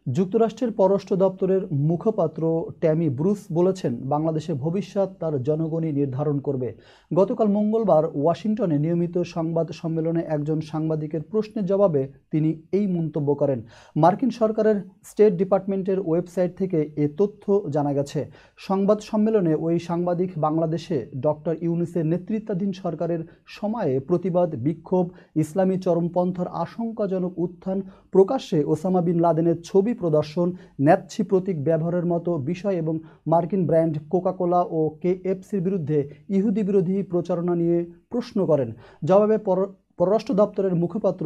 যুক্তরাষ্ট্রের পররাষ্ট্র দপ্তরের মুখপাত্র ট্যামি ব্রুস বলেছেন, বাংলাদেশের ভবিষ্যৎ তার জনগণই নির্ধারণ করবে। গতকাল মঙ্গলবার ওয়াশিংটনে নিয়মিত সংবাদ সম্মেলনে একজন সাংবাদিকের প্রশ্নের জবাবে তিনি এই মন্তব্য করেন। মার্কিন সরকারের স্টেট ডিপার্টমেন্টের ওয়েবসাইট থেকে এ তথ্য জানা গেছে। সংবাদ সম্মেলনে ওই সাংবাদিক বাংলাদেশে ডক্টর ইউনূসের নেতৃত্বাধীন সরকারের সময়ে প্রতিবাদ, বিক্ষোভ, ইসলামী চরমপন্থার আশঙ্কাজনক উত্থান, প্রকাশ্যে ওসামা বিন লাদেনের ছবি প্রদর্শন, ন্যাৎসি প্রতীক ব্যবহারের মতো বিষয় এবং মার্কিন ব্র্যান্ড কোকাকোলা ও কেএফসির বিরুদ্ধে ইহুদি বিরোধী প্রচারণা নিয়ে প্রশ্ন করেন। জবাবে পররাষ্ট্র দপ্তরের মুখপাত্র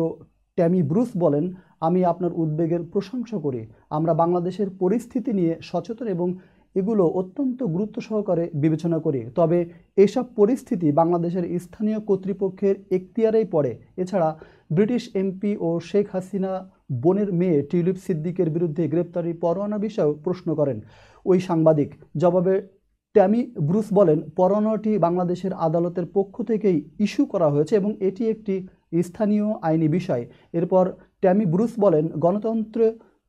ট্যামি ব্রুস বলেন, আমি আপনার উদ্বেগের প্রশংসা করি। আমরা বাংলাদেশের পরিস্থিতি নিয়ে সচেতন এবং এগুলো অত্যন্ত গুরুত্ব সহকারে বিবেচনা করি। তবে এসব পরিস্থিতি বাংলাদেশের স্থানীয় কর্তৃপক্ষের এখতিয়ারেই পড়ে। এছাড়া ব্রিটিশ এমপি ও শেখ হাসিনা বোনের মেয়ে টিউলিপ সিদ্দিকের বিরুদ্ধে গ্রেপ্তারি পরোয়ানা বিষয়েও প্রশ্ন করেন ওই সাংবাদিক। জবাবে ট্যামি ব্রুস বলেন, পরোয়ানাটি বাংলাদেশের আদালতের পক্ষ থেকেই ইস্যু করা হয়েছে এবং এটি একটি স্থানীয় আইনি বিষয়। এরপর ট্যামি ব্রুস বলেন, গণতন্ত্র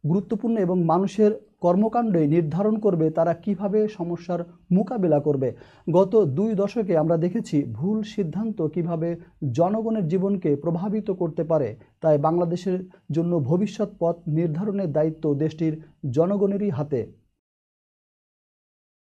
গুরুত্বপূর্ণ এবং মানুষের কর্মকাণ্ডই নির্ধারণ করবে তারা কিভাবে সমস্যার মোকাবিলা করবে। গত 2 দশকে আমরা দেখেছি ভুল সিদ্ধান্ত কিভাবে জনগণের জীবনকে প্রভাবিত করতে পারে। তাই বাংলাদেশের জন্য ভবিষ্যৎ পথ নির্ধারণের দায়িত্ব দেশটির জনগণেরই হাতে।